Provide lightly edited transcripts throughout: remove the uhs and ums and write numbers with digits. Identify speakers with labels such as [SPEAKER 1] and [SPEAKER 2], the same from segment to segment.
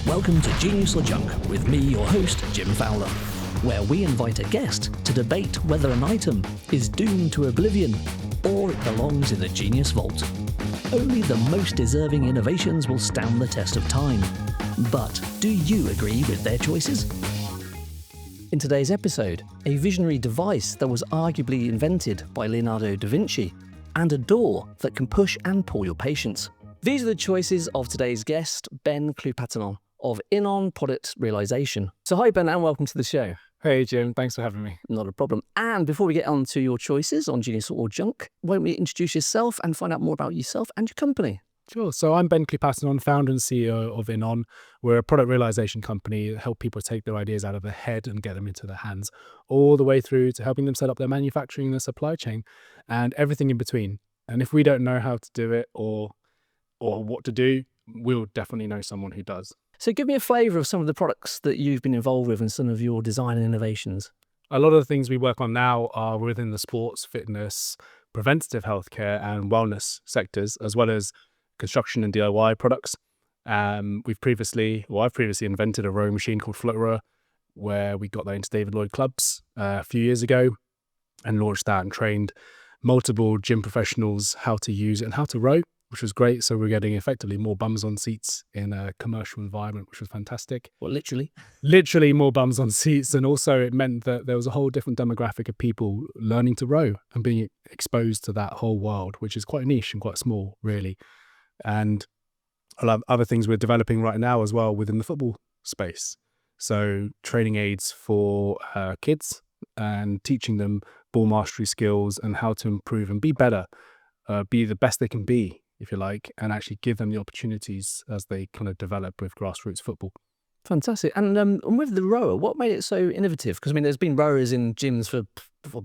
[SPEAKER 1] Welcome to Genius or Junk with me, your host, Jim Fowler, where we invite a guest to debate whether an item is doomed to oblivion or it belongs in the Genius Vault. Only the most deserving innovations will stand the test of time. But do you agree with their choices? In today's episode, a visionary device that was arguably invented by Leonardo da Vinci, and a door that can push and pull your patience. These are the choices of today's guest, Benn Klewpatinond of Inon Product Realization. So hi Ben, and welcome to the show.
[SPEAKER 2] Hey Jim, thanks for having me.
[SPEAKER 1] Not a problem. And before we get on to your choices on Genius or Junk, why don't we introduce yourself and find out more about yourself and your company?
[SPEAKER 2] Sure. So I'm Benn Klewpatinond, founder and CEO of Inon. We're a product realization company that help people take their ideas out of their head and get them into their hands, all the way through to helping them set up their manufacturing and their supply chain and everything in between. And if we don't know how to do it or what to do, we'll definitely know someone who does.
[SPEAKER 1] So give me a flavour of some of the products that you've been involved with and some of your design and innovations.
[SPEAKER 2] A lot of the things we work on now are within the sports, fitness, preventative healthcare and wellness sectors, as well as construction and DIY products. I've previously invented a rowing machine called Floater, where we got that into David Lloyd clubs a few years ago and launched that and trained multiple gym professionals how to use it and how to row, which was great. So we're getting effectively more bums on seats in a commercial environment, which was fantastic.
[SPEAKER 1] Well, literally?
[SPEAKER 2] Literally more bums on seats. And also it meant that there was a whole different demographic of people learning to row and being exposed to that whole world, which is quite niche and quite small, really. And a lot of other things we're developing right now as well within the football space. So training aids for kids and teaching them ball mastery skills and how to improve and be better, be the best they can be, if you like, and actually give them the opportunities as they kind of develop with grassroots football.
[SPEAKER 1] Fantastic. And with the rower, what made it so innovative? Because, I mean, there's been rowers in gyms for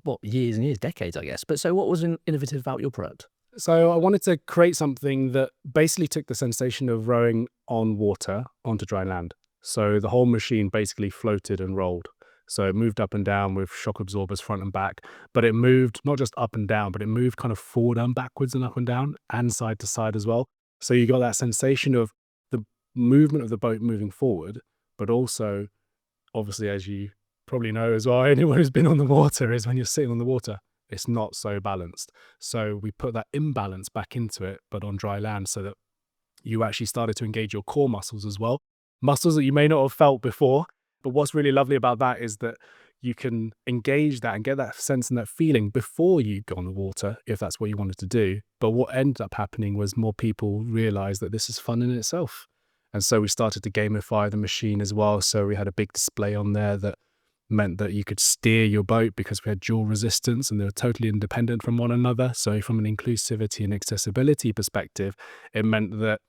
[SPEAKER 1] what, years and years, decades, I guess. But so what was innovative about your product?
[SPEAKER 2] So I wanted to create something that basically took the sensation of rowing on water onto dry land. So the whole machine basically floated and rolled. So it moved up and down with shock absorbers front and back, but it moved not just up and down, but it moved kind of forward and backwards and up and down and side to side as well. So you got that sensation of the movement of the boat moving forward, but also, obviously, as you probably know as well, anyone who's been on the water is when you're sitting on the water, it's not so balanced. So we put that imbalance back into it, but on dry land, so that you actually started to engage your core muscles as well. Muscles that you may not have felt before. But what's really lovely about that is that you can engage that and get that sense and that feeling before you go on the water, if that's what you wanted to do. But what ended up happening was more people realized that this is fun in itself. And so we started to gamify the machine as well. So we had a big display on there that meant that you could steer your boat because we had dual resistance and they were totally independent from one another. So from an inclusivity and accessibility perspective, it meant that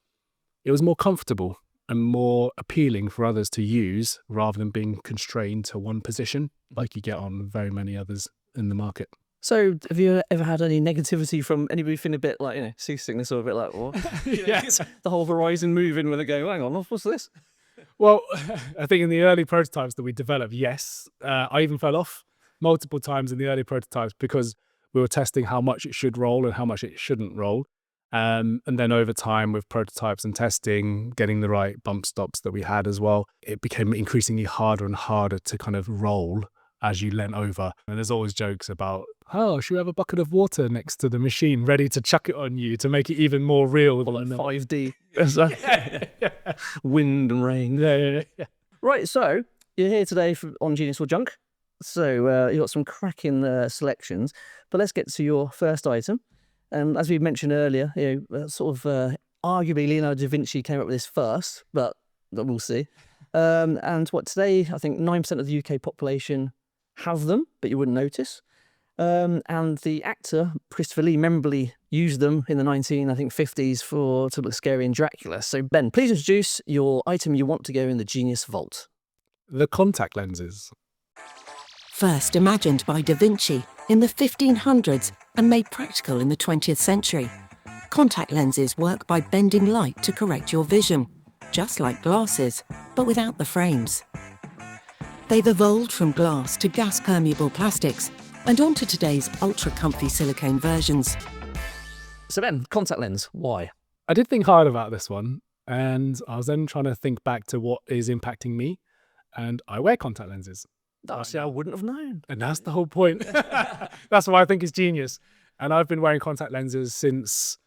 [SPEAKER 2] it was more comfortable and more appealing for others to use rather than being constrained to one position like you get on very many others in the market.
[SPEAKER 1] So have you ever had any negativity from anybody feeling a bit like, seasickness or a bit like, what?
[SPEAKER 2] Yes.
[SPEAKER 1] The whole horizon moving when they go, hang on, what's this?
[SPEAKER 2] Well, I think in the early prototypes that we developed, yes. I even fell off multiple times in the early prototypes because we were testing how much it should roll and how much it shouldn't roll. And then over time with prototypes and testing, getting the right bump stops that we had as well, it became increasingly harder and harder to kind of roll as you leant over. And there's always jokes about, oh, should we have a bucket of water next to the machine ready to chuck it on you to make it even more real?
[SPEAKER 1] Or like 5D.
[SPEAKER 2] Yeah.
[SPEAKER 1] Wind and rain.
[SPEAKER 2] Yeah.
[SPEAKER 1] Right, so you're here today on Genius or Junk. So you've got some cracking selections. But let's get to your first item. As we mentioned earlier, arguably Leonardo da Vinci came up with this first, but we'll see. And today, I think 9% of the UK population have them, but you wouldn't notice. And the actor, Christopher Lee, memorably used them in the 1950s to look scary in Dracula. So Ben, please introduce your item you want to go in the Genius Vault.
[SPEAKER 2] The contact lenses.
[SPEAKER 3] First imagined by Da Vinci in the 1500s and made practical in the 20th century, contact lenses work by bending light to correct your vision, just like glasses, but without the frames. They've evolved from glass to gas-permeable plastics and onto today's ultra-comfy silicone versions.
[SPEAKER 1] So Ben, contact lens, why?
[SPEAKER 2] I did think hard about this one. And I was then trying to think back to what is impacting me, and I wear contact lenses.
[SPEAKER 1] See, I wouldn't have known.
[SPEAKER 2] And that's the whole point. That's why I think it's genius. And I've been wearing contact lenses since,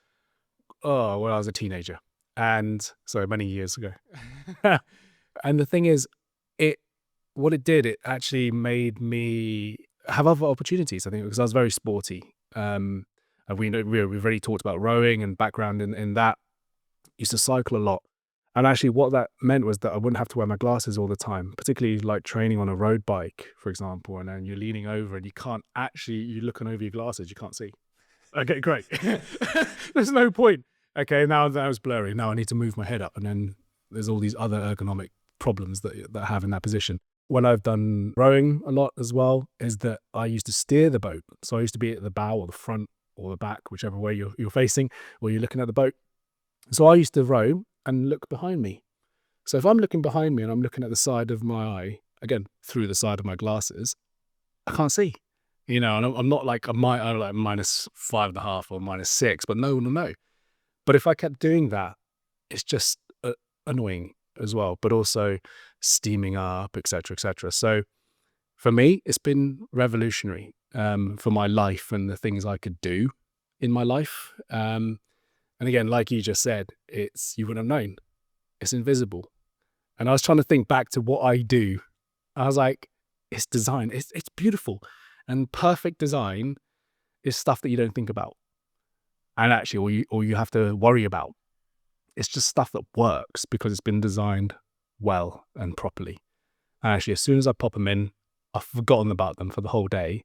[SPEAKER 2] when I was a teenager. And so many years ago. And the thing is, what it did, it actually made me have other opportunities, I think, because I was very sporty. And we've already talked about rowing and background in that. Used to cycle a lot. And actually what that meant was that I wouldn't have to wear my glasses all the time, particularly like training on a road bike, for example, and then you're leaning over and you're looking over your glasses, you can't see. Okay, great. There's no point. Okay, now that was blurry. Now I need to move my head up, and then there's all these other ergonomic problems that I have in that position. When I've done rowing a lot as well, is that I used to steer the boat. So I used to be at the bow or the front or the back, whichever way you're facing, or you're looking at the boat. So I used to row and look behind me. So if I'm looking behind me and I'm looking at the side of my eye, again, through the side of my glasses, I can't see. And I'm not like I'm like -5.5 or -6, but no. But if I kept doing that, it's just annoying as well, but also steaming up, etc., etc. So for me, it's been revolutionary for my life and the things I could do in my life. And again, like you just said, you wouldn't have known. It's invisible. And I was trying to think back to what I do. I was like, it's design. It's beautiful. And perfect design is stuff that you don't think about. And actually, all you have to worry about. It's just stuff that works because it's been designed well and properly. And actually, as soon as I pop them in, I've forgotten about them for the whole day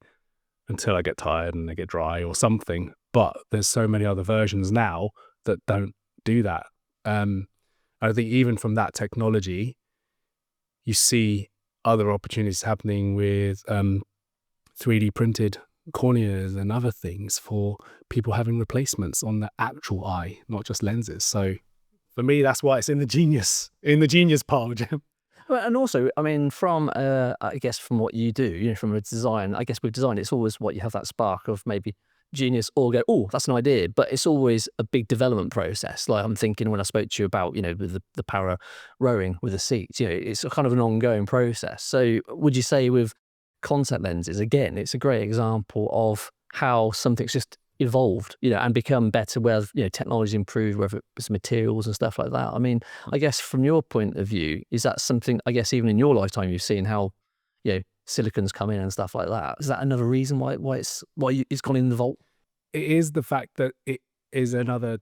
[SPEAKER 2] until I get tired and they get dry or something. But there's so many other versions now that don't do that. I think even from that technology, you see other opportunities happening with 3D printed corneas and other things for people having replacements on the actual eye, not just lenses. So for me, that's why it's in the genius pile, Jim.
[SPEAKER 1] Well, and also, I mean, from I guess from what you do, from a design, I guess with design, it's always what you have that spark of maybe genius or go, oh, that's an idea, but it's always a big development process. Like I'm thinking when I spoke to you about, with the para rowing with the seats, it's a kind of an ongoing process. So would you say with contact lenses, again, it's a great example of how something's just evolved, and become better where, technology improved, whether it's materials and stuff like that. I mean, I guess from your point of view, is that something, I guess, even in your lifetime, you've seen how, silicons come in and stuff like that. Is that another reason why it's gone in the vault?
[SPEAKER 2] It is the fact that it is another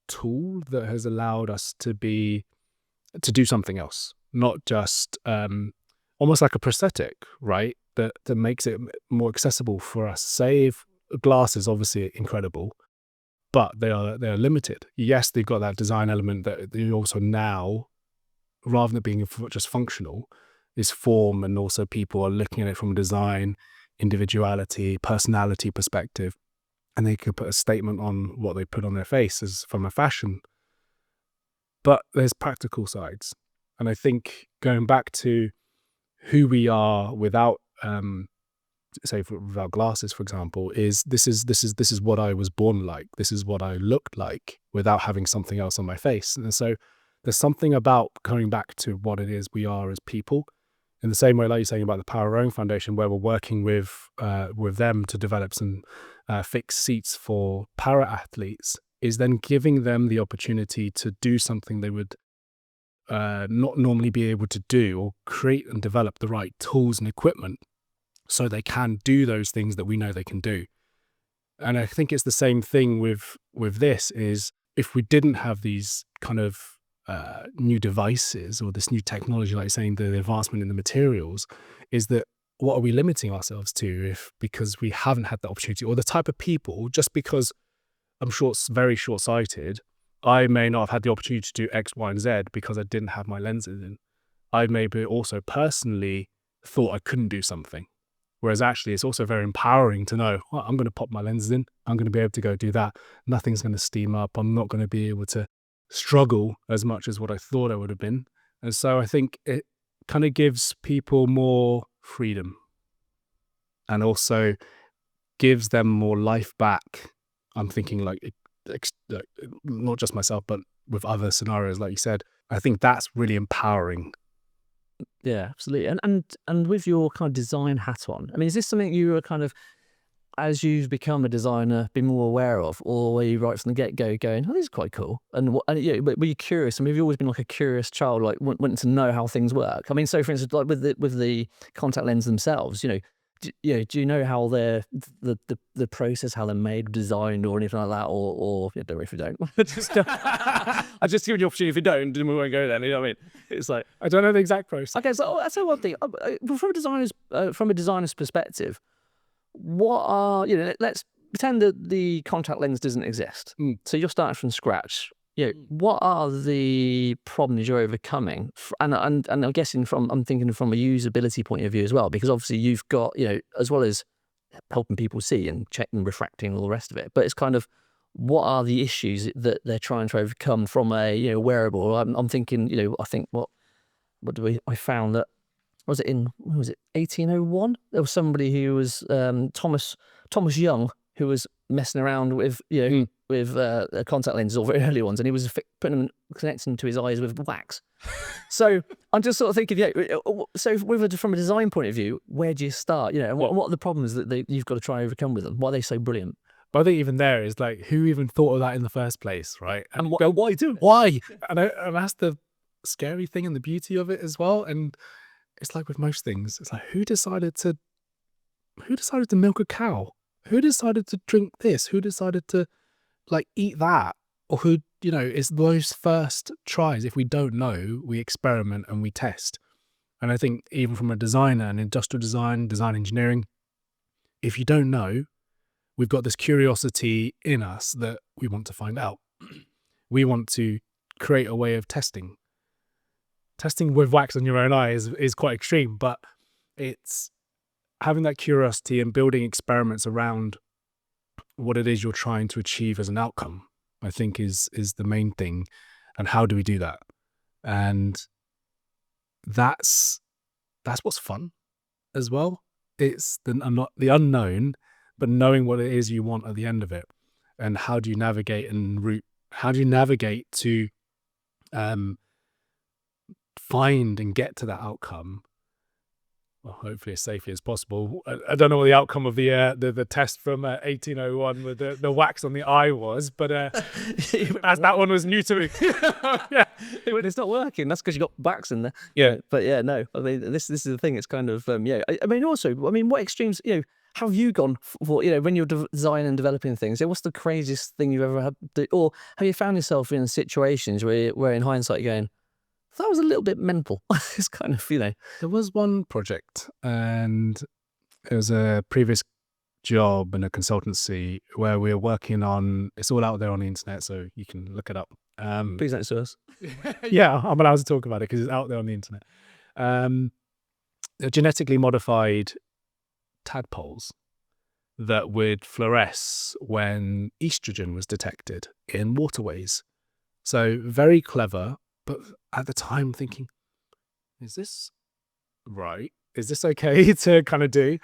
[SPEAKER 2] tool that has allowed us to do something else, not just almost like a prosthetic, right? That makes it more accessible for us. Say if glasses, obviously incredible, but they are limited. Yes, they've got that design element that they also now, rather than being just functional, is form, and also people are looking at it from a design, individuality, personality perspective, and they could put a statement on what they put on their face as from a fashion. But there's practical sides, and I think going back to who we are without, without glasses, for example, is this is what I was born like. This is what I looked like without having something else on my face. And so there's something about going back to what it is we are as people. In the same way, like you're saying about the Power Rowing Foundation, where we're working with them to develop some fixed seats for para athletes, is then giving them the opportunity to do something they would not normally be able to do, or create and develop the right tools and equipment so they can do those things that we know they can do. And I think it's the same thing with this, is if we didn't have these kind of new devices or this new technology, like saying the advancement in the materials, is that what are we limiting ourselves to because we haven't had the opportunity, or the type of people, just because I'm very short-sighted, I may not have had the opportunity to do X, Y, and Z because I didn't have my lenses in. I maybe also personally thought I couldn't do something. Whereas actually it's also very empowering to know, well, I'm going to pop my lenses in, I'm going to be able to go do that. Nothing's going to steam up. I'm not going to be able to struggle as much as what I thought I would have been. And so I think it kind of gives people more freedom, and also gives them more life back. I'm thinking like not just myself, but with other scenarios, like you said. I think that's really empowering.
[SPEAKER 1] Yeah, absolutely. And with your kind of design hat on, I mean, is this something you were kind of, as you've become a designer, been more aware of, or were you right from the get-go going, oh, this is quite cool? And yeah, but were you curious? I mean, have you always been like a curious child, like wanting to know how things work? I mean, so for instance, like with the contact lens themselves, do you know how they're the process, how they're made, designed, or anything like that, or yeah, don't worry if you don't. I just give you the opportunity if you don't, then we won't go there. You know what I mean? It's like,
[SPEAKER 2] I don't know the exact process.
[SPEAKER 1] okay, so that's one thing. From a designer's perspective, what are let's pretend that the contact lens doesn't exist. So you're starting from scratch. What are the problems you're overcoming? And I'm guessing I'm thinking from a usability point of view as well, because obviously you've got, as well as helping people see and checking refracting and all the rest of it, but it's kind of, what are the issues that they're trying to overcome from a wearable? I'm thinking, I think I found that, was it in, when was it, 1801? There was somebody who was Thomas Young, who was messing around with with contact lenses, or very early ones, and he was putting them, connecting to his eyes with wax. So I'm just sort of thinking, so from a design point of view, where do you start? And what are the problems that you've got to try and overcome with them? Why are they so brilliant?
[SPEAKER 2] But I think even there is like, who even thought of that in the first place, right?
[SPEAKER 1] And why do it?
[SPEAKER 2] Why? And that's the scary thing and the beauty of it as well. And it's like with most things, it's like, who decided to milk a cow? Who decided to drink this? Who decided to like eat that? Or who, it's those first tries. If we don't know, we experiment and we test. And I think even from a designer and industrial design engineering, if you don't know, we've got this curiosity in us that we want to find out. We want to create a way of testing. Testing with wax on your own eye is quite extreme, but it's having that curiosity and building experiments around what it is you're trying to achieve as an outcome, I think is the main thing. And how do we do that? And that's what's fun as well. It's the unknown, but knowing what it is you want at the end of it. And how do you navigate to find and get to that outcome, well, hopefully as safely as possible. I don't know what the outcome of the test from 1801 with the wax on the eye was, but as that one was new to me. Yeah,
[SPEAKER 1] it's not working. That's because you got wax in there.
[SPEAKER 2] Yeah,
[SPEAKER 1] but yeah, no. I mean, this is the thing. It's kind of I mean, also, what extremes? How have you gone for? When you're designing and developing things, what's the craziest thing you've ever had to do? Or have you found yourself in situations where in hindsight you're going, that was a little bit mental? It's kind of,
[SPEAKER 2] There was one project, and it was a previous job in a consultancy where we were working on, it's all out there on the internet, so you can look it up.
[SPEAKER 1] Please don't sue us.
[SPEAKER 2] Yeah, I'm allowed to talk about it because it's out there on the internet. Genetically modified tadpoles that would fluoresce when estrogen was detected in waterways. So very clever. But at the time thinking, is this right? Is this okay to kind of do?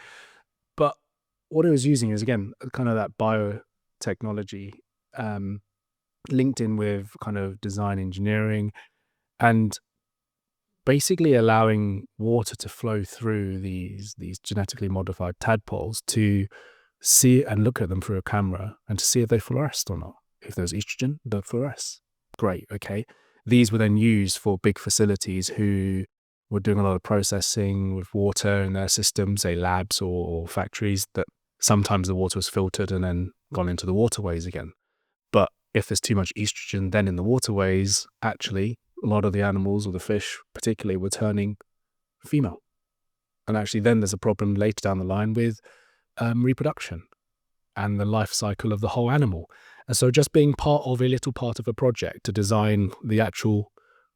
[SPEAKER 2] But what it was using is, again, kind of that biotechnology linked in with kind of design engineering, and basically allowing water to flow through these genetically modified tadpoles to see and look at them through a camera and to see if they fluoresced or not. If there's estrogen, they'll fluoresce. Great, okay. These were then used for big facilities who were doing a lot of processing with water in their systems, say labs or factories, that sometimes the water was filtered and then gone into the waterways again. But if there's too much estrogen then in the waterways, actually, a lot of the animals or the fish particularly were turning female. And actually then there's a problem later down the line with reproduction and the life cycle of the whole animal. And so just being part of a little part of a project to design the actual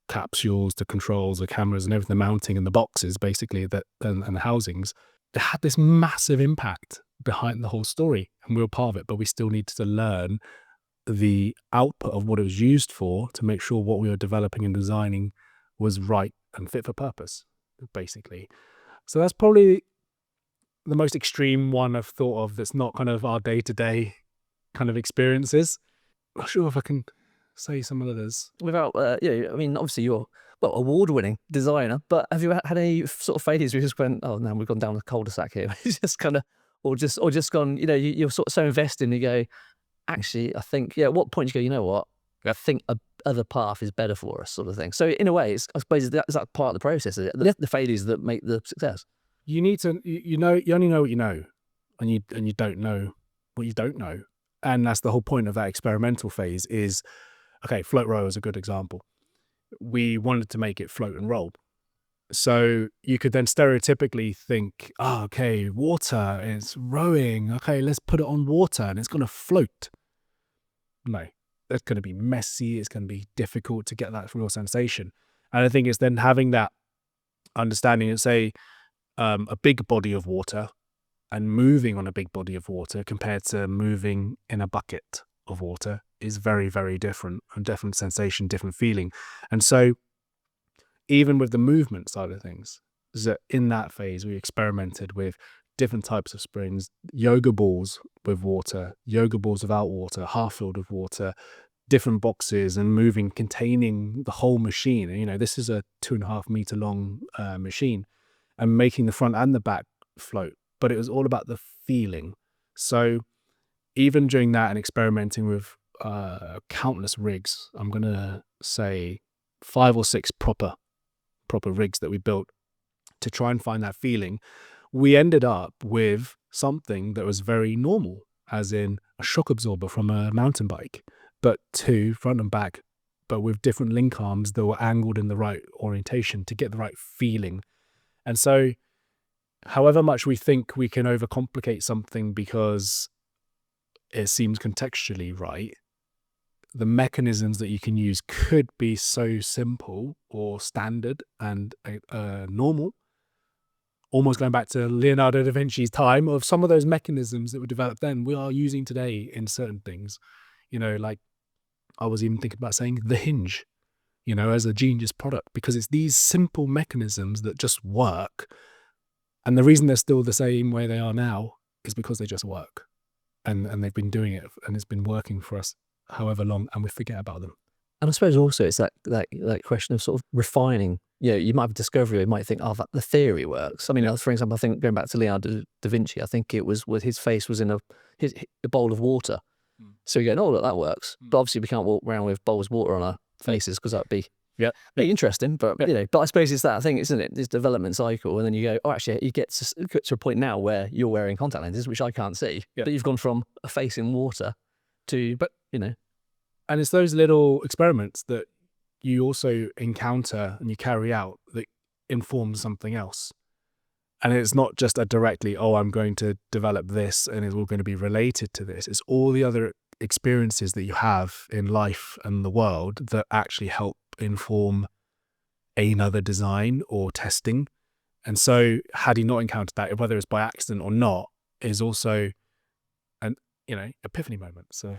[SPEAKER 2] capsules, the controls, the cameras and everything, the mounting and the boxes basically and the housings, it had this massive impact behind the whole story. And we were part of it, but we still needed to learn the output of what it was used for to make sure what we were developing and designing was right and fit for purpose, basically. So that's probably the most extreme one I've thought of that's not kind of our day-to-day kind of experiences. Not sure if I can say some others.
[SPEAKER 1] Without, I mean, obviously you're, well, award-winning designer, but have you had any sort of failures where you just went, oh, no, we've gone down the cul-de-sac here? It's just kind of, or just gone, you're sort of so invested and you go, actually, I think, at what point do you go, you know what? I think a other path is better for us, sort of thing. So in a way, I suppose is that part of the process, is it? The failures that make the success.
[SPEAKER 2] You need to, you only know what you know, and you don't know what you don't know. And that's the whole point of that experimental phase is, okay, float row is a good example. We wanted to make it float and roll. So you could then stereotypically think, oh, okay, water is rowing. Okay, let's put it on water and it's going to float. No, it's going to be messy. It's going to be difficult to get that real sensation. And I think it's then having that understanding and say a big body of water and moving on a big body of water compared to moving in a bucket of water is very, very different, and different sensation, different feeling. And so even with the movement side of things, is that in that phase, we experimented with different types of springs, yoga balls with water, yoga balls without water, half filled with water, different boxes and moving, containing the whole machine. And, this is a 2.5 meter long machine, and making the front and the back float. But it was all about the feeling. So even during that and experimenting with countless rigs, I'm going to say 5 or 6 proper rigs that we built to try and find that feeling, we ended up with something that was very normal, as in a shock absorber from a mountain bike, but 2 front and back, but with different link arms that were angled in the right orientation to get the right feeling. And so however much we think we can overcomplicate something because it seems contextually right, the mechanisms that you can use could be so simple or standard and normal, almost going back to Leonardo da Vinci's time, of some of those mechanisms that were developed then we are using today in certain things. Like I was even thinking about saying the hinge, as a genius product, because it's these simple mechanisms that just work. And the reason they're still the same way they are now is because they just work. And they've been doing it, and it's been working for us however long, and we forget about them.
[SPEAKER 1] And I suppose also it's that question of sort of refining. You might have a discovery, you might think, oh, the theory works. I mean, for example, I think going back to Leonardo da Vinci, I think it was with his face was in a bowl of water. So you go, oh, look, that works. But obviously we can't walk around with bowls of water on our faces because that'd be interesting. But but I suppose it's that thing, isn't it? This development cycle, and then you go, oh, actually, you get to a point now where you're wearing contact lenses, which I can't see, but you've gone from a face in water to,
[SPEAKER 2] And it's those little experiments that you also encounter and you carry out that inform something else. And it's not just a directly, oh, I'm going to develop this and it's all going to be related to this. It's all the other experiences that you have in life and the world that actually help inform another design or testing. And so had he not encountered that, whether it's by accident or not, is also an epiphany moment. So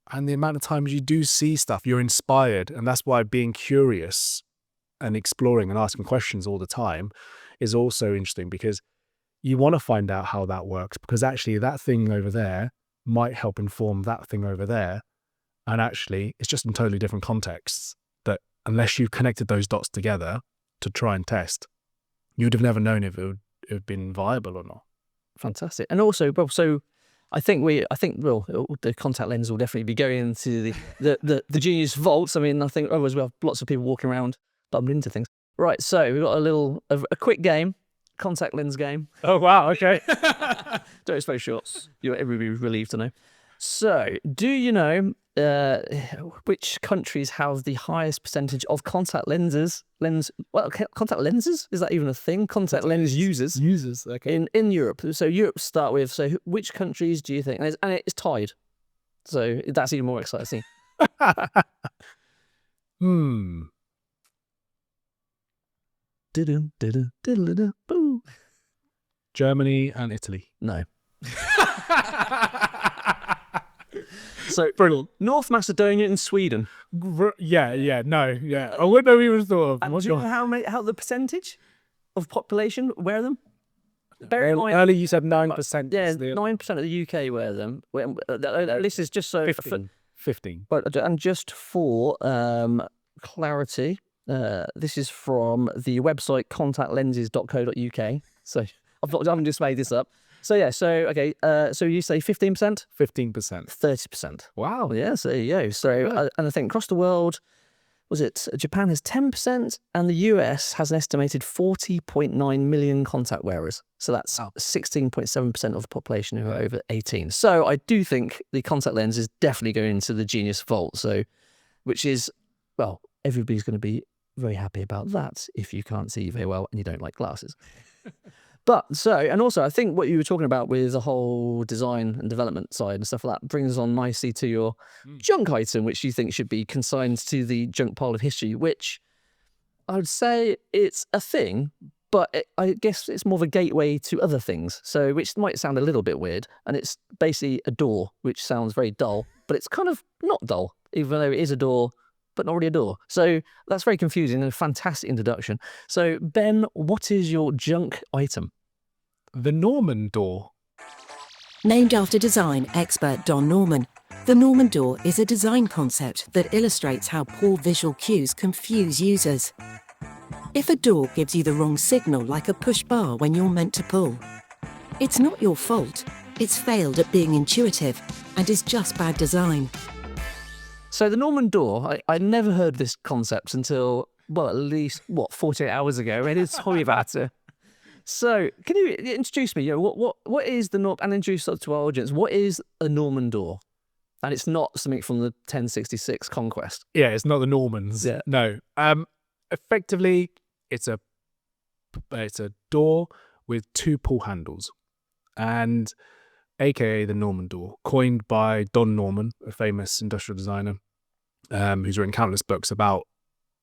[SPEAKER 2] and the amount of times you do see stuff, you're inspired. And that's why being curious and exploring and asking questions all the time is also interesting, because you want to find out how that works, because actually that thing over there might help inform that thing over there. And actually it's just in totally different contexts that unless you connected those dots together to try and test, you'd have never known if it would have been viable or not.
[SPEAKER 1] Fantastic. And also, Bob, so I think the contact lens will definitely be going into the genius vaults. I mean, I think otherwise we have lots of people walking around bumping into things. Right, so we've got a quick game, contact lens game.
[SPEAKER 2] Oh wow, okay.
[SPEAKER 1] Don't expect shorts. Everybody was relieved to know. So, do you know which countries have the highest percentage of contact lenses? Contact lenses? Is that even a thing? Contact lens users.
[SPEAKER 2] Users, okay.
[SPEAKER 1] In Europe. So Europe start with. So which countries do you think? And it's tied. So that's even more exciting.
[SPEAKER 2] Germany and Italy.
[SPEAKER 1] No. So brilliant. North Macedonia and Sweden.
[SPEAKER 2] No. I wouldn't have even thought of.
[SPEAKER 1] And do you know how the percentage of population wear them?
[SPEAKER 2] Earlier you said 9%.
[SPEAKER 1] Yeah, 9% of the UK wear them. This is just so
[SPEAKER 2] 15. 15.
[SPEAKER 1] And just for clarity, this is from the website contactlenses.co.uk. So I haven't just made this up. So yeah, so you say 15%?
[SPEAKER 2] 15%.
[SPEAKER 1] 30%.
[SPEAKER 2] Wow.
[SPEAKER 1] Yeah, so there you go. So, and I think across the world, Japan has 10% and the US has an estimated 40.9 million contact wearers. So that's 16.7% of the population who are over 18. So I do think the contact lens is definitely going into the Genius Vault. So, which is, well, everybody's going to be very happy about that if you can't see very well and you don't like glasses. And also I think what you were talking about with the whole design and development side and stuff like that brings us on nicely to your junk item, which you think should be consigned to the junk pile of history, which I would say it's a thing, but I guess it's more of a gateway to other things. So, which might sound a little bit weird, and it's basically a door, which sounds very dull, but it's kind of not dull, even though it is a door, but not really a door. So that's very confusing and a fantastic introduction. So, Ben, what is your junk item?
[SPEAKER 2] The Norman door.
[SPEAKER 3] Named after design expert Don Norman, the Norman door is a design concept that illustrates how poor visual cues confuse users. If a door gives you the wrong signal, like a push bar when you're meant to pull, it's not your fault. It's failed at being intuitive and is just bad design.
[SPEAKER 1] So the Norman door, I never heard this concept until, well, at least, 48 hours ago. I did tell me about it. So can you introduce me? What is the Norman, and introduce to our audience, what is a Norman door? And it's not something from the 1066 conquest.
[SPEAKER 2] Yeah, it's not the Normans.
[SPEAKER 1] Yeah.
[SPEAKER 2] No. Effectively, it's a door with two pull handles, and aka the Norman door, coined by Don Norman, a famous industrial designer, who's written countless books about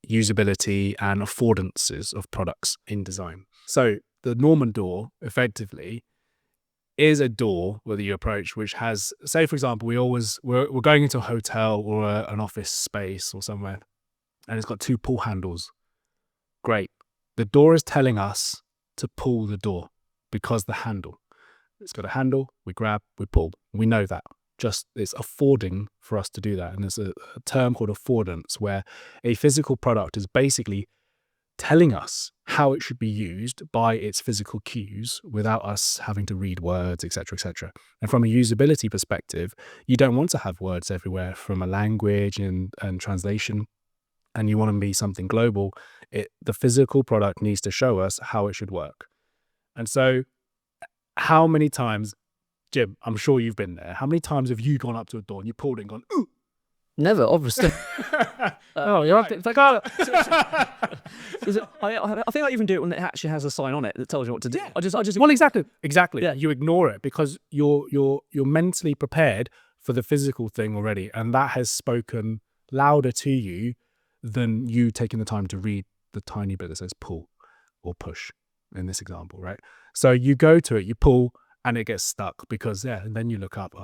[SPEAKER 2] usability and affordances of products in design. So the Norman door effectively is a door that you approach which has, say for example, we're going into a hotel or an office space or somewhere, and it's got two pull handles. Great. The door is telling us to pull the door because the handle. It's got a handle, we grab, we pull. We know that. Just it's affording for us to do that. And there's a term called affordance, where a physical product is basically telling us how it should be used by its physical cues without us having to read words, etc., etc. And from a usability perspective, you don't want to have words everywhere from a language and translation, and you want to be something global. The physical product needs to show us how it should work. And so how many times, Jim, I'm sure you've been there, how many times have you gone up to a door and you pulled it and gone, ooh?
[SPEAKER 1] Never, obviously. You're right. I think I even do it when it actually has a sign on it that tells you what to do.
[SPEAKER 2] Yeah.
[SPEAKER 1] I just.
[SPEAKER 2] Well, exactly.
[SPEAKER 1] Yeah.
[SPEAKER 2] You ignore it because you're mentally prepared for the physical thing already, and that has spoken louder to you than you taking the time to read the tiny bit that says pull or push in this example, right? So you go to it, you pull, and it gets stuck because and then you look up,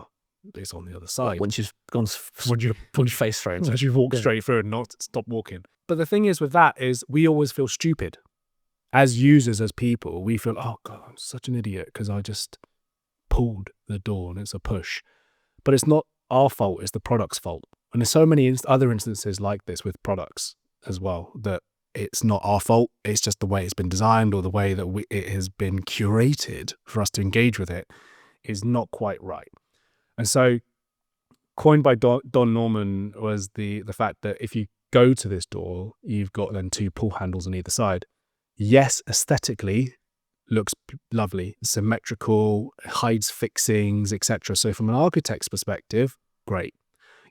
[SPEAKER 2] it's on the other side.
[SPEAKER 1] Once you've gone,
[SPEAKER 2] Once you
[SPEAKER 1] face thrown.
[SPEAKER 2] Once you've walked straight through and not stop walking. But the thing is with that is we always feel stupid. As users, as people, we feel, oh God, I'm such an idiot because I just pulled the door and it's a push. But it's not our fault, it's the product's fault. And there's so many other instances like this with products as well, that it's not our fault, it's just the way it's been designed or the way that it has been curated for us to engage with it is not quite right. And so coined by Don Norman was the fact that if you go to this door, you've got then two pull handles on either side. Yes, aesthetically, looks lovely, symmetrical, hides fixings, etc. So from an architect's perspective, great.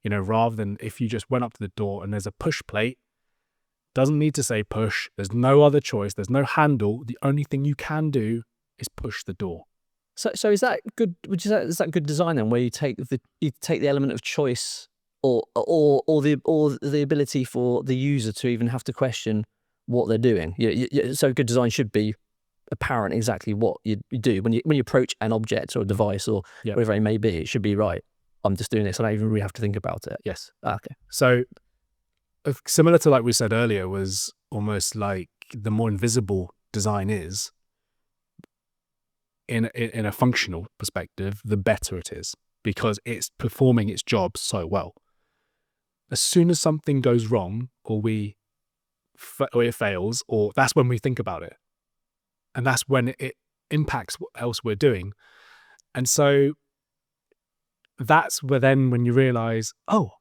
[SPEAKER 2] Rather than if you just went up to the door and there's a push plate, doesn't need to say push, there's no other choice, there's no handle, the only thing you can do is push the door.
[SPEAKER 1] So is that good? Would you say is that good design then, where you take the element of choice or the ability for the user to even have to question what they're doing? So good design should be apparent exactly what you do when you approach an object or a device or whatever it may be. It should be right. I'm just doing this. I don't even really have to think about it.
[SPEAKER 2] Yes.
[SPEAKER 1] Okay.
[SPEAKER 2] So similar to like we said earlier, was almost like the more invisible design is, in a functional perspective, the better it is because it's performing its job so well. As soon as something goes wrong or or it fails, or that's when we think about it. And that's when it impacts what else we're doing. And so that's where then when you realize, oh,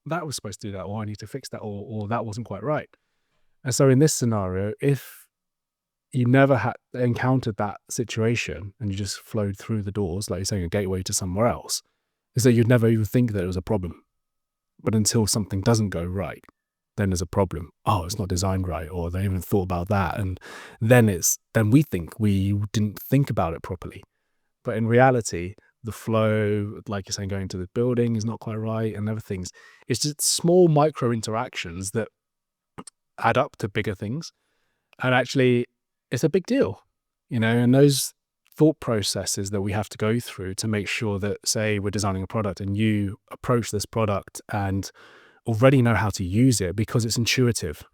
[SPEAKER 2] that was supposed to do that, or I need to fix that, or that wasn't quite right. And so in this scenario, if you never had encountered that situation and you just flowed through the doors, like you're saying, a gateway to somewhere else, is that you'd never even think that it was a problem. But until something doesn't go right, then there's a problem. Oh, it's not designed right, or they haven't thought about that. And then we think we didn't think about it properly. But in reality, the flow, like you're saying, going to the building is not quite right and other things. It's just small micro interactions that add up to bigger things. And actually, it's a big deal, and those thought processes that we have to go through to make sure that, say, we're designing a product and you approach this product and already know how to use it because it's intuitive,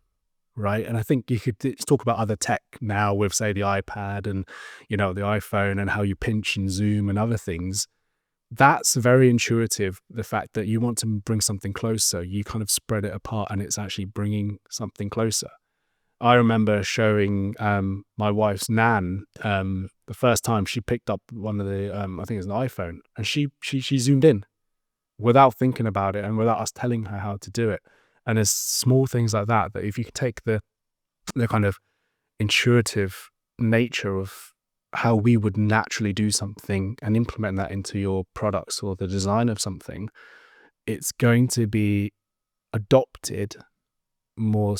[SPEAKER 2] right? And I think you could talk about other tech now with, say, the iPad and, the iPhone and how you pinch and zoom and other things. That's very intuitive. The fact that you want to bring something closer, you kind of spread it apart and it's actually bringing something closer. I remember showing my wife's nan the first time she picked up one of the, I think it's an iPhone, and she zoomed in without thinking about it and without us telling her how to do it. And there's small things like that if you could take the kind of intuitive nature of how we would naturally do something and implement that into your products or the design of something, it's going to be adopted more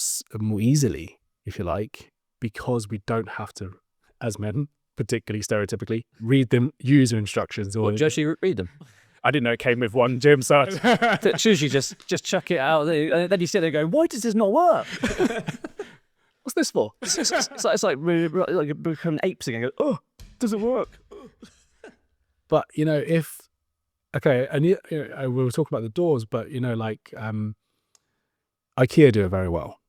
[SPEAKER 2] easily, if you like, because we don't have to, as men, particularly stereotypically, read them user instructions. Or
[SPEAKER 1] do you actually read them?
[SPEAKER 2] I didn't know it came with one, Jim, so
[SPEAKER 1] It's usually just chuck it out. And then you sit there going, why does this not work? What's this for? It's like we become apes again. Go, oh, doesn't work.
[SPEAKER 2] But, okay, and we were talking about the doors, but, IKEA do it very well.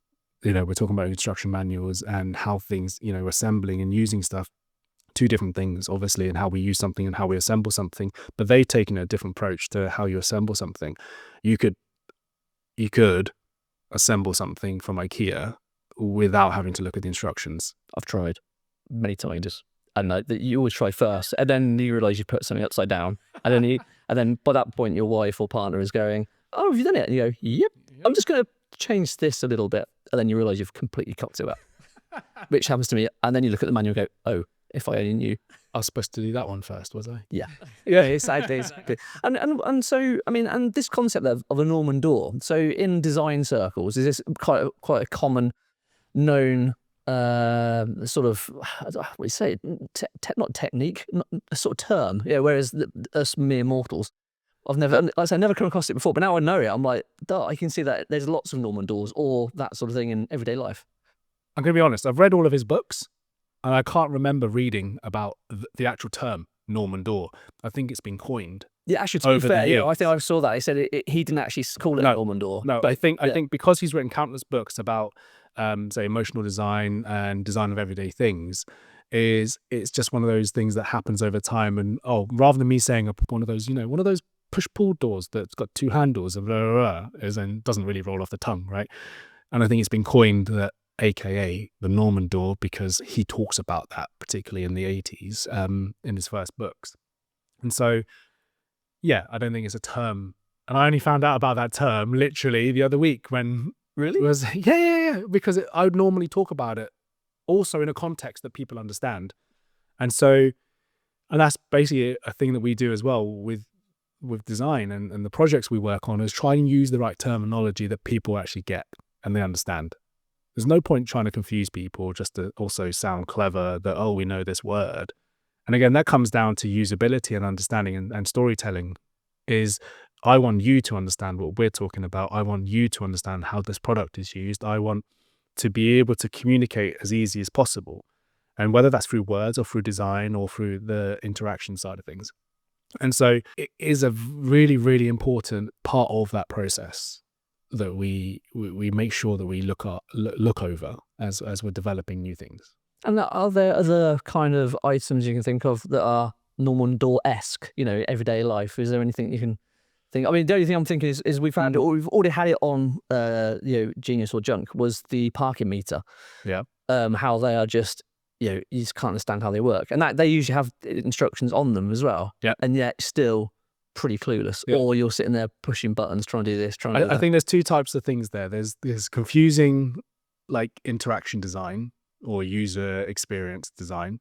[SPEAKER 2] We're talking about instruction manuals and how things, assembling and using stuff, two different things, obviously, and how we use something and how we assemble something. But they've taken a different approach to how you assemble something. You could assemble something from IKEA without having to look at the instructions.
[SPEAKER 1] I've tried many times. And you always try first, and then you realise you put something upside down, and then by that point your wife or partner is going, "Oh, have you done it?" And you go, "Yep. I'm just going to change this a little bit," and then you realise you've completely cocked it up, which happens to me. And then you look at the manual and go, "Oh, if I only knew."
[SPEAKER 2] I was supposed to do that one first, was I?
[SPEAKER 1] Yeah, yeah, exactly. And so I mean, and this concept of a Norman door. So in design circles, is this quite a common known sort of, what do you say, not technique, a sort of term, whereas us mere mortals, I've never come across it before, but now I know it, I'm like, duh, I can see that there's lots of Norman doors or that sort of thing in everyday life.
[SPEAKER 2] I'm going to be honest, I've read all of his books and I can't remember reading about the actual term Norman door. I think it's been coined.
[SPEAKER 1] Yeah, actually, to be fair, I think I saw that. He said he didn't actually call it Norman door.
[SPEAKER 2] No, but I think because he's written countless books about say emotional design and design of everyday things, it's just one of those things that happens over time. And rather than me saying one of those push-pull doors that's got two handles and blah, blah, blah, and doesn't really roll off the tongue, right? And I think it's been coined that AKA the Norman door because he talks about that particularly in the 80s in his first books. And so, yeah, I don't think it's a term. And I only found out about that term literally the other week when
[SPEAKER 1] really?
[SPEAKER 2] It was, yeah, because I would normally talk about it also in a context that people understand. And that's basically a thing that we do as well with design and the projects we work on, is try and use the right terminology that people actually get and they understand. There's no point trying to confuse people just to also sound clever that, we know this word. And again, that comes down to usability and understanding and storytelling. Is I want you to understand what we're talking about. I want you to understand how this product is used. I want to be able to communicate as easy as possible. And whether that's through words or through design or through the interaction side of things. And so it is a really, really important part of that process that we make sure that we look over as we're developing new things.
[SPEAKER 1] And are there other kind of items you can think of that are Norman door-esque, everyday life? Is there anything you can thing. I mean, the only thing I'm thinking is we've already had it on, Genius or Junk, was the parking meter.
[SPEAKER 2] Yeah.
[SPEAKER 1] How they are just, you just can't understand how they work, and that they usually have instructions on them as well.
[SPEAKER 2] Yeah.
[SPEAKER 1] And yet still pretty clueless, or you're sitting there pushing buttons, trying to do this, trying to do that.
[SPEAKER 2] I think there's two types of things there. There's confusing, like, interaction design or user experience design.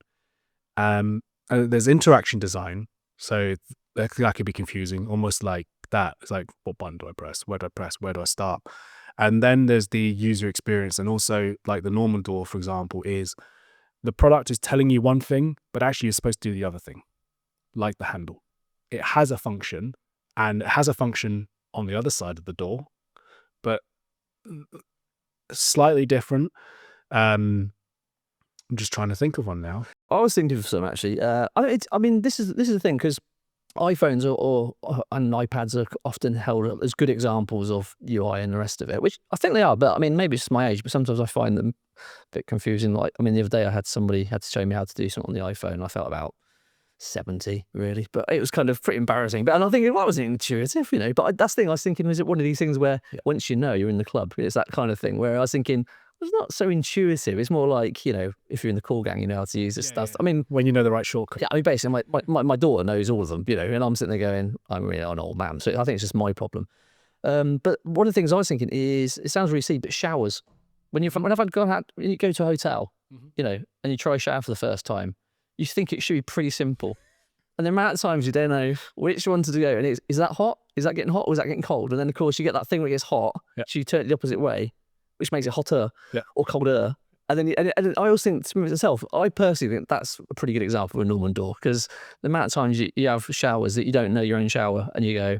[SPEAKER 2] And there's interaction design. So that could be confusing, almost like that. It's like, what button do I press? Where do I press? Where do I start? And then there's the user experience. And also, like the normal door, for example, is the product is telling you one thing, but actually you're supposed to do the other thing, like the handle. It has a function, and it has a function on the other side of the door, but slightly different. I'm just trying to think of one now.
[SPEAKER 1] I was thinking of some, actually. This is the thing, because iPhones and iPads are often held up as good examples of UI and the rest of it, which I think they are. But I mean, maybe it's my age, but sometimes I find them a bit confusing. Like, I mean, the other day I had somebody had to show me how to do something on the iPhone. I felt about 70, really, but it was kind of pretty embarrassing. But I'm thinking, well, wasn't intuitive, But that's the thing I was thinking, is it one of these things where once you know, you're in the club? It's that kind of thing where I was thinking, it's not so intuitive. It's more like, if you're in the call gang, you know how to use this stuff. I mean,
[SPEAKER 2] when you know the right shortcut.
[SPEAKER 1] Yeah, I mean, basically, my daughter knows all of them, and I'm sitting there going, I'm really an old man. So I think it's just my problem. But one of the things I was thinking is, it sounds really silly, but showers. Whenever I've gone out, when you go to a hotel, and you try a shower for the first time, you think it should be pretty simple. And the amount of times you don't know which one to go, and is that hot? Is that getting hot, or is that getting cold? And then, of course, you get that thing where it gets hot, so you turn it the opposite way, which makes it hotter or colder. And then and I always think, to myself, I personally think that's a pretty good example of a Norman door, because the amount of times you have showers that you don't know your own shower, and you go,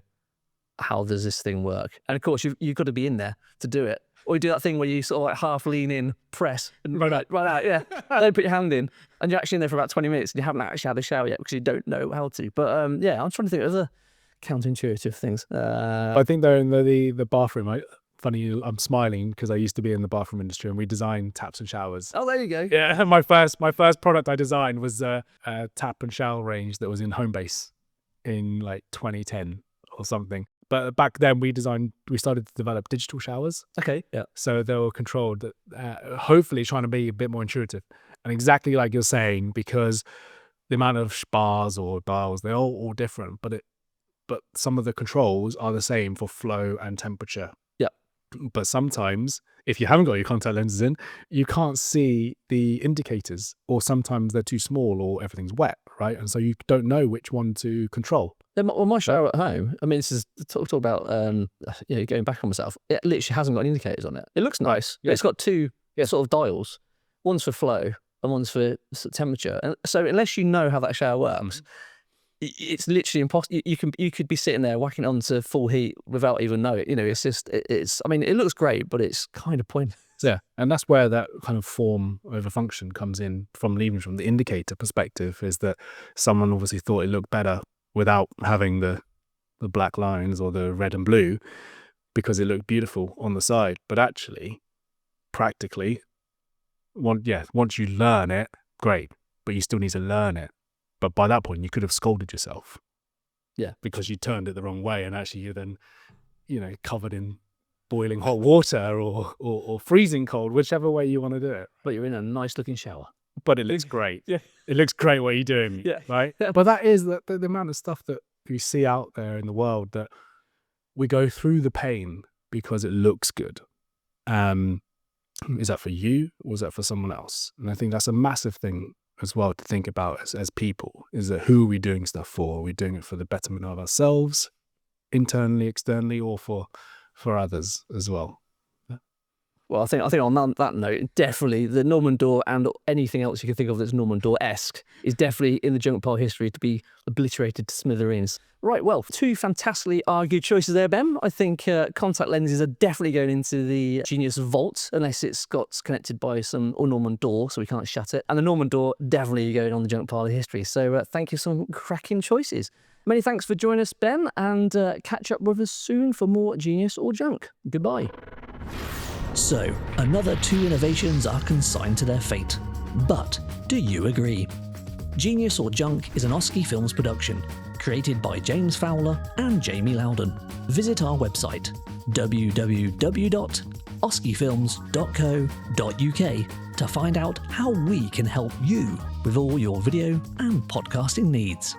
[SPEAKER 1] how does this thing work? And of course, you've got to be in there to do it. Or you do that thing where you sort of like half lean in, press, and run out, yeah. Then put your hand in, and you're actually in there for about 20 minutes, and you haven't actually had a shower yet because you don't know how to. But I'm trying to think of other counterintuitive things.
[SPEAKER 2] I think they're in the bathroom. Funny, I'm smiling because I used to be in the bathroom industry, and we designed taps and showers.
[SPEAKER 1] Oh, there you go.
[SPEAKER 2] Yeah, my first product I designed was a tap and shower range that was in Homebase in like 2010 or something. But back then we started to develop digital showers.
[SPEAKER 1] Okay, yeah.
[SPEAKER 2] So they were controlled, hopefully trying to be a bit more intuitive. And exactly like you're saying, because the amount of bars or dials, they're all different, but some of the controls are the same for flow and temperature.
[SPEAKER 1] Yeah.
[SPEAKER 2] But sometimes, if you haven't got your contact lenses in, you can't see the indicators, or sometimes they're too small, or everything's wet, right? And so you don't know which one to control.
[SPEAKER 1] Well, my shower at home, I mean, this is talk about going back on myself. It literally hasn't got any indicators on it. It looks nice. Yeah. It's got two sort of dials. One's for flow and one's for temperature. And so unless you know how that shower works, it's literally impossible. You could be sitting there whacking it onto full heat without even knowing it. It's just I mean, it looks great, but it's kind of pointless.
[SPEAKER 2] Yeah, and that's where that kind of form over function comes in from the indicator perspective, is that someone obviously thought it looked better without having the black lines or the red and blue, because it looked beautiful on the side. But actually, practically, once you learn it, great, but you still need to learn it. But by that point, you could have scolded yourself.
[SPEAKER 1] Yeah.
[SPEAKER 2] Because you turned it the wrong way, and actually you're then, covered in boiling hot water or freezing cold, whichever way you want to do it.
[SPEAKER 1] But you're in a nice looking shower.
[SPEAKER 2] But it looks great.
[SPEAKER 1] Yeah.
[SPEAKER 2] It looks great what you're doing.
[SPEAKER 1] Yeah.
[SPEAKER 2] Right? Yeah. But that is the amount of stuff that you see out there in the world, that we go through the pain because it looks good. Is that for you, or is that for someone else? And I think that's a massive thing as well to think about as people, is that who are we doing stuff for? Are we doing it for the betterment of ourselves, internally, externally, or for others as well?
[SPEAKER 1] Well, I think on that note, definitely the Norman door and anything else you can think of that's Norman door-esque is definitely in the junk pile history to be obliterated to smithereens. Right, well, two fantastically argued choices there, Ben. I think contact lenses are definitely going into the Genius vault, unless it's got connected by or Norman door, so we can't shut it. And the Norman door definitely going on the junk pile of history. So thank you for some cracking choices. Many thanks for joining us, Ben, and catch up with us soon for more Genius or Junk. Goodbye. So, another two innovations are consigned to their fate. But do you agree? Genius or Junk is an Oski Films production, created by James Fowler and Jamie Loudon. Visit our website www.oskifilms.co.uk to find out how we can help you with all your video and podcasting needs.